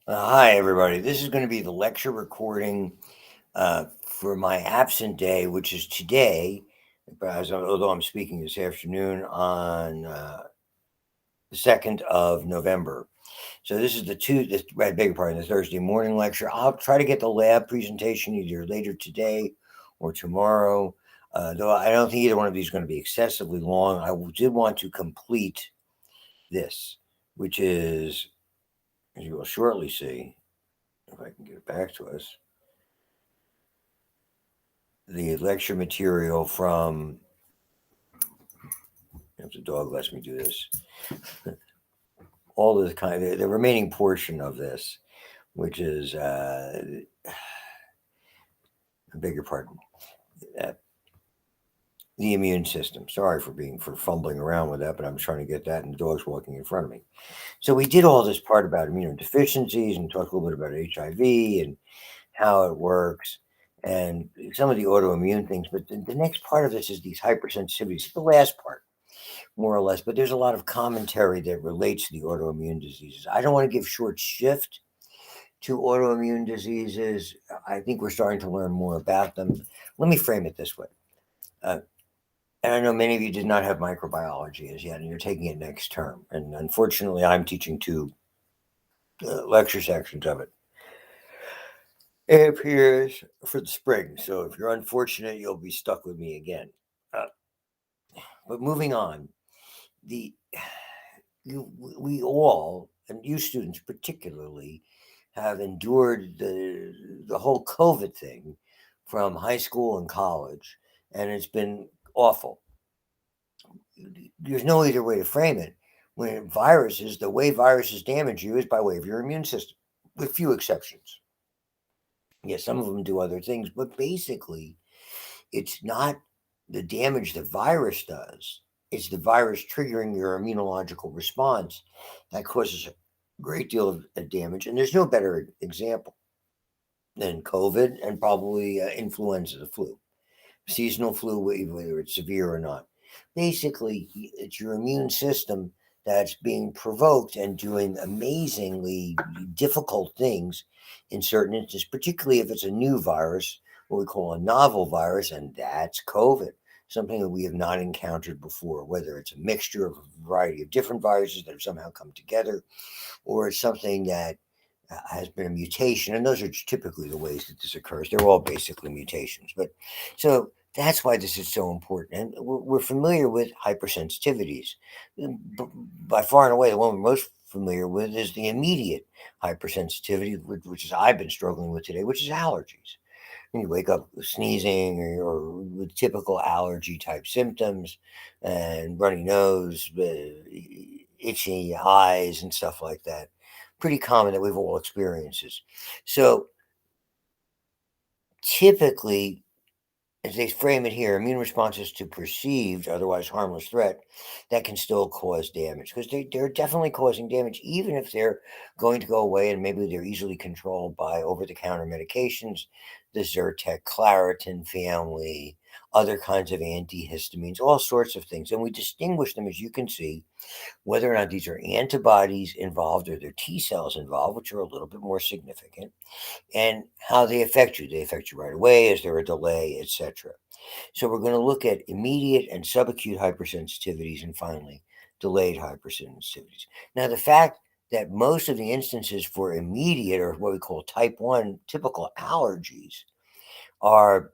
Hi, everybody. This is going to be the lecture recording for my absent day, which is today, although I'm speaking this afternoon on the 2nd of November. So this is I beg your pardon, the Thursday morning lecture. I'll try to get the lab presentation either later today or tomorrow, though I don't think either one of these is going to be excessively long. Did want to complete this, which is, as you will shortly see, if I can get it back to us, the lecture material from, if the dog lets me do this, all the the remaining portion of this, which is, I beg your pardon, uh, the immune system. Sorry for fumbling around with that, but I'm trying to get that, and the dog's walking in front of me. So we did all this part about immunodeficiencies and talked a little bit about HIV and how it works and some of the autoimmune things. But the next part of this is these hypersensitivities. The last part, more or less, but there's a lot of commentary that relates to the autoimmune diseases. I don't want to give short shift to autoimmune diseases. I think we're starting to learn more about them. Let me frame it this way. Uh, and I know many of you did not have microbiology as yet, and you're taking it next term. And unfortunately, I'm teaching two lecture sections of it. It appears for the spring. So if you're unfortunate, you'll be stuck with me again. Uh, but moving on, the we all, and you students particularly, have endured the whole COVID thing from high school and college, and it's been awful. There's no other way to frame it. When viruses, the way viruses damage you is by way of your immune system, with few exceptions. Yes, some of them do other things, but basically, it's not the damage the virus does. It's the virus triggering your immunological response that causes a great deal of damage. And there's no better example than COVID and probably influenza, the flu, seasonal flu, whether it's severe or not. Basically, it's your immune system that's being provoked and doing amazingly difficult things in certain instances, particularly if it's a new virus, what we call a novel virus, and that's COVID, something that we have not encountered before, whether it's a mixture of a variety of different viruses that have somehow come together, or it's something that has been a mutation, and those are typically the ways that this occurs. They're all basically mutations. But so that's why this is so important. And we're familiar with hypersensitivities. By far and away, the one we're most familiar with is the immediate hypersensitivity, which is I've been struggling with today, which is allergies. When you wake up sneezing or with typical allergy type symptoms and runny nose, itchy eyes, and stuff like that. Pretty common that we've all experienced. So typically, as they frame it here, immune responses to perceived, otherwise harmless threat that can still cause damage because they're definitely causing damage, even if they're going to go away and maybe they're easily controlled by over the counter medications, the Zyrtec, Claritin family, other kinds of antihistamines, all sorts of things. And we distinguish them, as you can see, whether or not these are antibodies involved or they're T cells involved, which are a little bit more significant, and how they affect you. They affect you right away, is there a delay, etc. So we're going to look at immediate and subacute hypersensitivities and finally delayed hypersensitivities. Now, the fact that most of the instances for immediate or what we call type 1 typical allergies are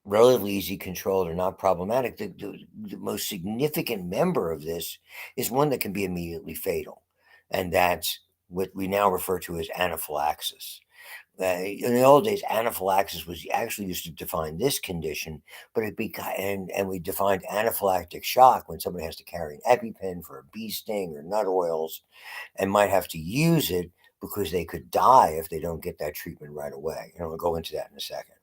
relatively easy controlled or not problematic, the most significant member of this is one that can be immediately fatal, and that's what we now refer to as anaphylaxis. In the old days, anaphylaxis was actually used to define this condition, but and we defined anaphylactic shock when somebody has to carry an EpiPen for a bee sting or nut oils, and might have to use it because they could die if they don't get that treatment right away. And we'll go into that in a second.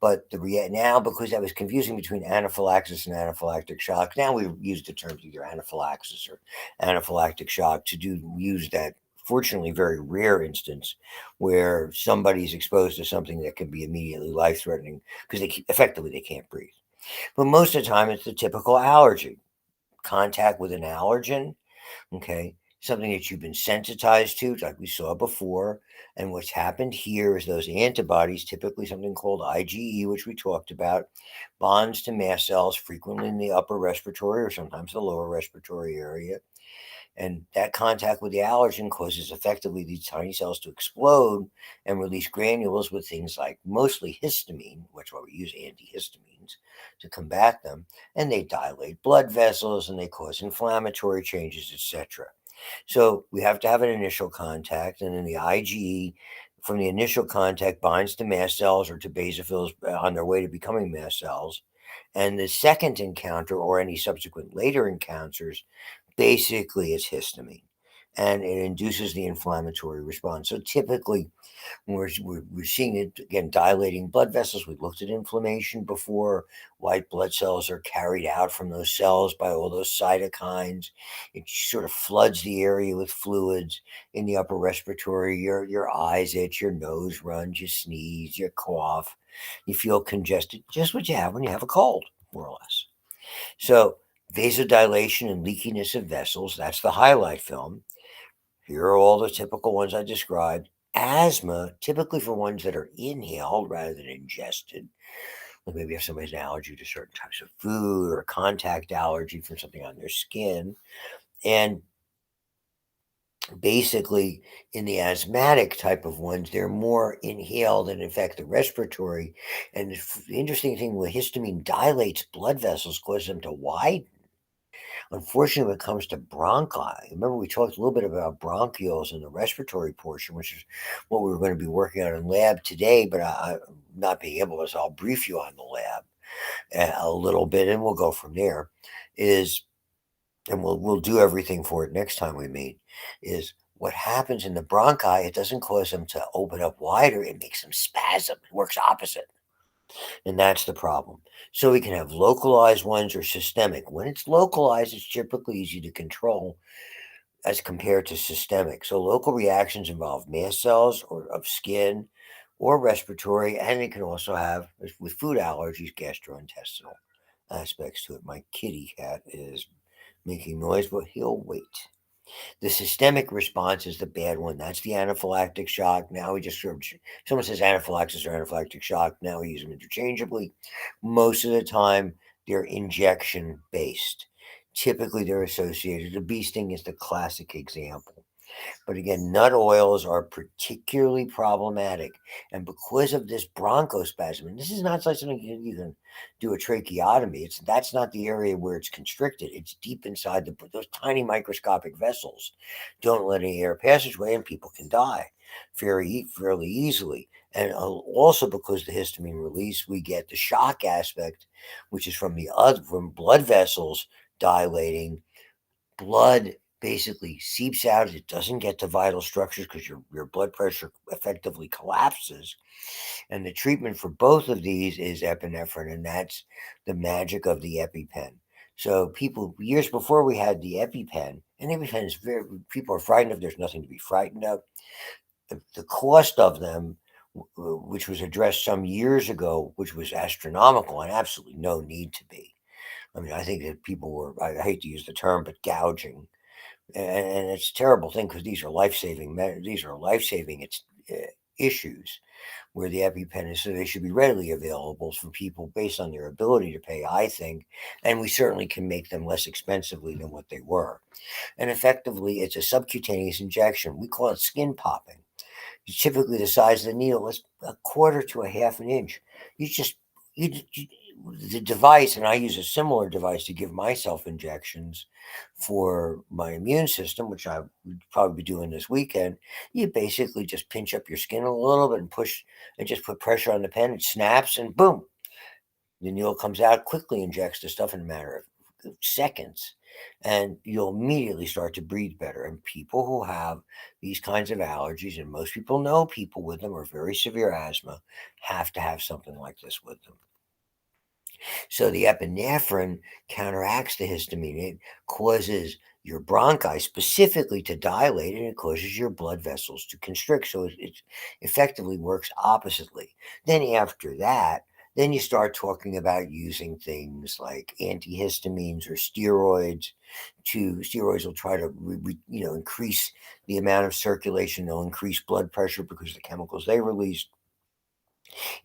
But now, because I was confusing between anaphylaxis and anaphylactic shock, now we use the terms either anaphylaxis or anaphylactic shock to use that fortunately very rare instance where somebody's exposed to something that can be immediately life threatening because effectively they can't breathe. But most of the time, it's the typical allergy, contact with an allergen. Okay. something that you've been sensitized to, like we saw before. And what's happened here is those antibodies, typically something called IgE, which we talked about, bonds to mast cells, frequently in the upper respiratory or sometimes the lower respiratory area. And that contact with the allergen causes effectively these tiny cells to explode and release granules with things like mostly histamine, which is why we use antihistamines to combat them. And they dilate blood vessels and they cause inflammatory changes, etc. So we have to have an initial contact, and then the IgE from the initial contact binds to mast cells or to basophils on their way to becoming mast cells. And the second encounter or any subsequent later encounters, basically it's histamine, and it induces the inflammatory response. So typically, we're seeing it again, dilating blood vessels. We looked at inflammation before. White blood cells are carried out from those cells by all those cytokines. It sort of floods the area with fluids in the upper respiratory. Your eyes itch, your nose runs, you sneeze, you cough, you feel congested, just what you have when you have a cold, more or less. So vasodilation and leakiness of vessels, that's the highlight film. Here are all the typical ones I described. Asthma, typically for ones that are inhaled rather than ingested. Like maybe if somebody has an allergy to certain types of food or a contact allergy from something on their skin. And basically, in the asthmatic type of ones, they're more inhaled and affect the respiratory. And the interesting thing with histamine dilates blood vessels, causes them to widen. Unfortunately, when it comes to bronchi, remember we talked a little bit about bronchioles in the respiratory portion, which is what we were going to be working on in lab today, but I'm not being able to, so I'll brief you on the lab a little bit, and we'll go from there. And we'll do everything for it next time we meet. Is what happens in the bronchi? It doesn't cause them to open up wider; it makes them spasm. It works opposite. And that's the problem. So we can have localized ones or systemic. When it's localized, it's typically easy to control as compared to systemic. So local reactions involve mast cells or of skin or respiratory, and it can also have, with food allergies, gastrointestinal aspects to it. My kitty cat is making noise, but he'll wait. The systemic response is the bad one. That's the anaphylactic shock. Now we just sort of, someone says anaphylaxis or anaphylactic shock. Now we use them interchangeably. Most of the time, they're injection based. Typically, they're associated. The bee sting is the classic example. But again, nut oils are particularly problematic. And because of this bronchospasm, and this is not like something you can do a tracheotomy. That's not the area where it's constricted. It's deep inside those tiny microscopic vessels. Don't let any air passageway, and people can die fairly easily. And also because the histamine release, we get the shock aspect, which is from blood vessels dilating. Blood basically seeps out. It doesn't get to vital structures because your blood pressure effectively collapses. And the treatment for both of these is epinephrine, and that's the magic of the EpiPen. So people, years before we had the EpiPen, and EpiPen is people are frightened of. There's nothing to be frightened of. The cost of them, which was addressed some years ago, which was astronomical and absolutely no need to be. I mean, I think that people were, I hate to use the term, but gouging. And it's a terrible thing because these are life-saving issues where the EpiPen is, so they should be readily available for people based on their ability to pay, I think, and we certainly can make them less expensively than what they were. And effectively, it's a subcutaneous injection. We call it skin popping. It's typically the size of the needle is a quarter to a half an inch. You just you the device, and I use a similar device to give myself injections for my immune system, which I would probably be doing this weekend. You basically just pinch up your skin a little bit and push, and just put pressure on the pen. It snaps, and boom, the needle comes out, quickly injects the stuff in a matter of seconds, and you'll immediately start to breathe better. And people who have these kinds of allergies, and most people know people with them or very severe asthma, have to have something like this with them. So the epinephrine counteracts the histamine. It causes your bronchi specifically to dilate, and it causes your blood vessels to constrict. So it effectively works oppositely. Then after that, Then you start talking about using things like antihistamines or steroids. Steroids will try to increase the amount of circulation. They'll increase blood pressure because of the chemicals they release.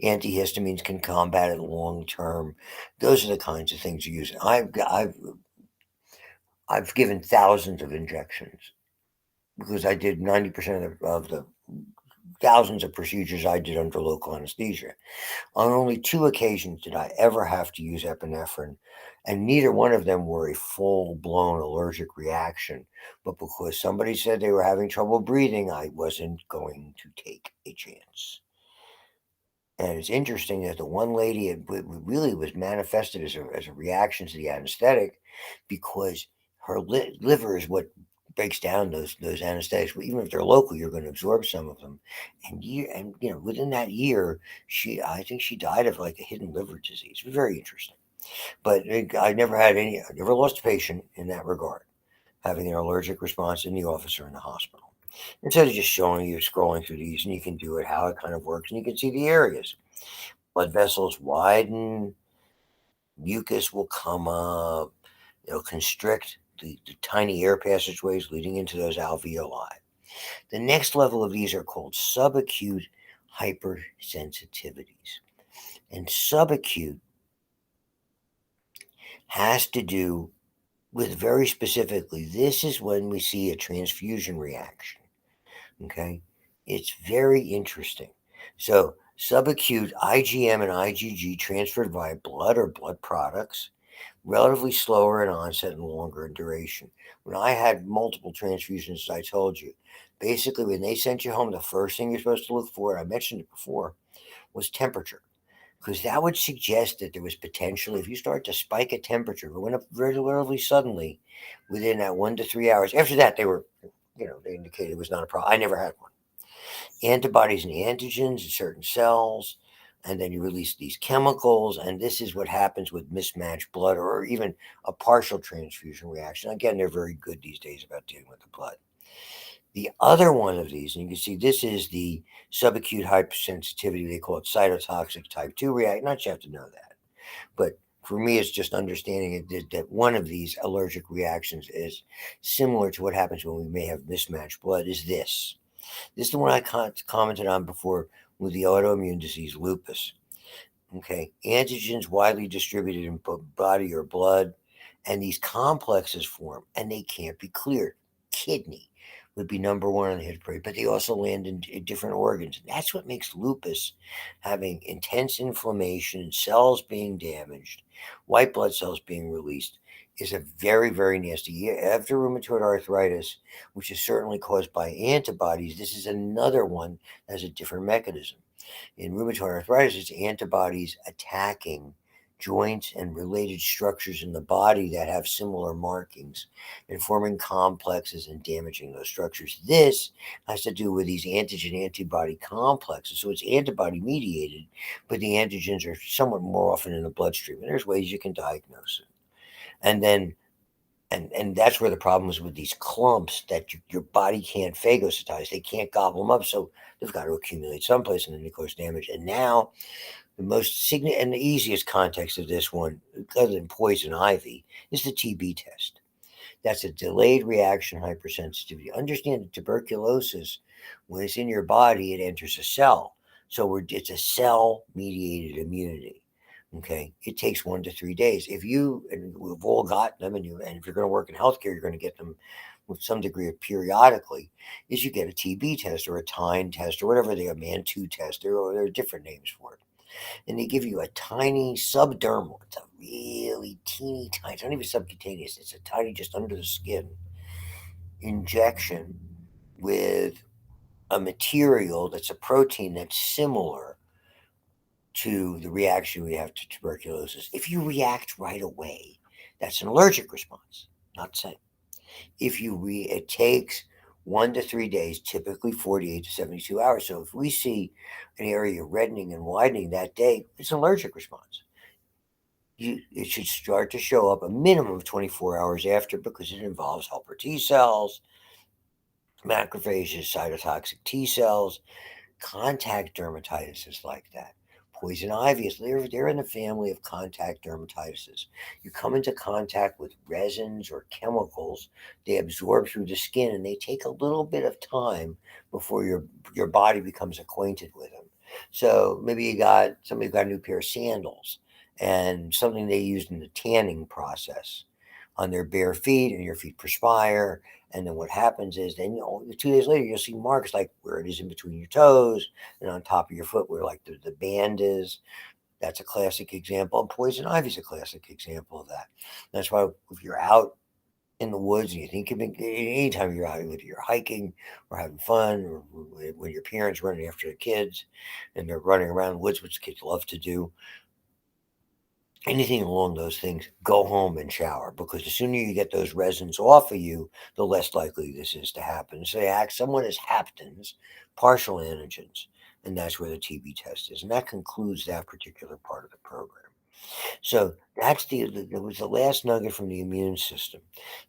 Antihistamines can combat it long term. Those are the kinds of things you use. I've given thousands of injections because I did 90% of the thousands of procedures I did under local anesthesia. On only two occasions did I ever have to use epinephrine, and neither one of them were a full blown allergic reaction. But because somebody said they were having trouble breathing, I wasn't going to take a chance. And it's interesting that the one lady, it really was manifested as a reaction to the anesthetic because her liver is what breaks down those anesthetics. Even if they're local, you're going to absorb some of them. And within that year, I think she died of like a hidden liver disease. It was very interesting. But I never lost a patient in that regard, having an allergic response in the office or in the hospital. Instead of just showing you, scrolling through these, and you can do it, how it kind of works, and you can see the areas. Blood vessels widen, mucus will come up, it'll constrict the tiny air passageways leading into those alveoli. The next level of these are called subacute hypersensitivities. And subacute has to do with, very specifically, this is when we see a transfusion reaction. Okay? It's very interesting. So, subacute IgM and IgG transferred via blood or blood products, relatively slower in onset and longer in duration. When I had multiple transfusions, as I told you, basically when they sent you home, the first thing you're supposed to look for, and I mentioned it before, was temperature. Because that would suggest that there was potentially, if you start to spike a temperature, it went up relatively suddenly within that 1 to 3 hours. After that, they indicated it was not a problem. I never had one. Antibodies and antigens in certain cells, and then you release these chemicals, and this is what happens with mismatched blood or even a partial transfusion reaction. Again, they're very good these days about dealing with the blood. The other one of these, and you can see this is the subacute hypersensitivity. They call it cytotoxic type 2 reaction. Not you have to know that. But for me, it's just understanding that one of these allergic reactions is similar to what happens when we may have mismatched blood, is this. This is the one I commented on before with the autoimmune disease lupus. Okay, antigens widely distributed in body or blood, and these complexes form, and they can't be cleared. Kidney would be number one on the hit parade, but they also land in different organs. That's what makes lupus, having intense inflammation, cells being damaged, white blood cells being released, is a very, very nasty. After rheumatoid arthritis, which is certainly caused by antibodies, this is another one that has a different mechanism. In rheumatoid arthritis, it's antibodies attacking joints and related structures in the body that have similar markings and forming complexes and damaging those structures. This has to do with these antigen antibody complexes. So it's antibody mediated, but the antigens are somewhat more often in the bloodstream. And there's ways you can diagnose it. And then and that's where the problem is with these clumps that your body can't phagocytize. They can't gobble them up, so they've got to accumulate someplace, and then they cause damage. And now, the most significant and the easiest context of this one, other than poison ivy, is the TB test. That's a delayed reaction hypersensitivity. Understand that tuberculosis, when it's in your body, it enters a cell. So it's a cell mediated immunity. Okay, it takes 1 to 3 days. And we've all got them, and if you're going to work in healthcare, you're going to get them with some degree of periodically. Is you get a TB test or a Tyne test or whatever they are, Man-2 test. There are different names for it, and they give you a tiny subdermal. It's a really teeny tiny. It's not even subcutaneous. It's a tiny, just under the skin injection with a material that's a protein that's similar to the reaction we have to tuberculosis. If you react right away, that's an allergic response, not the same. It takes 1 to 3 days, typically 48 to 72 hours. So if we see an area reddening and widening that day, it's an allergic response. It should start to show up a minimum of 24 hours after, because it involves helper T cells, macrophages, cytotoxic T cells. Contact dermatitis is like that. Poison ivy is they're in the family of contact dermatitis. You come into contact with resins or chemicals, they absorb through the skin, and they take a little bit of time before your body becomes acquainted with them. So maybe somebody got a new pair of sandals and something they used in the tanning process on their bare feet, and your feet perspire. And then what happens is, then 2 days later, you'll see marks like where it is in between your toes and on top of your foot, where like the band is. That's a classic example. And poison ivy is a classic example of that. That's why if you're out in the woods and you think you've been, anytime you're out, whether you're hiking or having fun, or when your parents running after the kids and they're running around the woods, which kids love to do, anything along those things, go home and shower, because the sooner you get those resins off of you, the less likely this is to happen. So they ask someone as haptens, partial antigens, and that's where the TB test is. And that concludes that particular part of the program. So that's that was the last nugget from the immune system.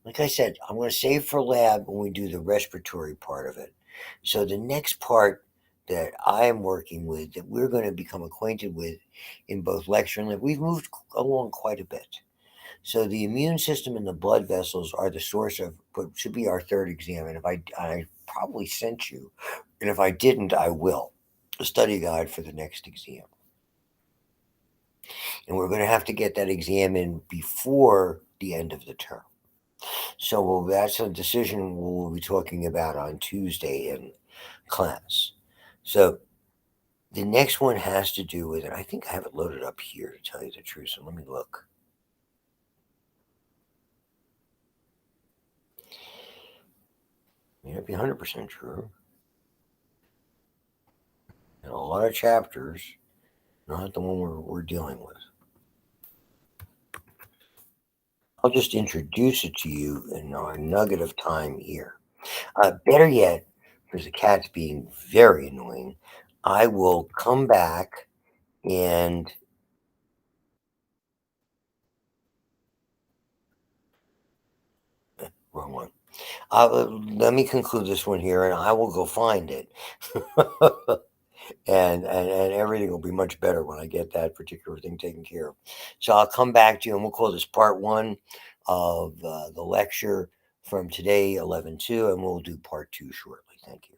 Like I said, I'm going to save for lab when we do the respiratory part of it. So the next part that I am working with, that we're going to become acquainted with in both lecture and lab, we've moved along quite a bit. So the immune system and the blood vessels are the source of what should be our third exam. And if I probably sent you, and if I didn't, I will, a study guide for the next exam. And we're going to have to get that exam in before the end of the term. So that's a decision we'll be talking about on Tuesday in class. So the next one has to do with, and I think I have it loaded up here to tell you the truth. So let me look. May not be 100% true. And a lot of chapters, not the one we're dealing with. I'll just introduce it to you in our nugget of time here. Better yet, because the cat's being very annoying, I will come back and wrong one. Let me conclude this one here, and I will go find it, and everything will be much better when I get that particular thing taken care of. So I'll come back to you, and we'll call this part one of the lecture from today, 11:2, and we'll do part two shortly. Thank you.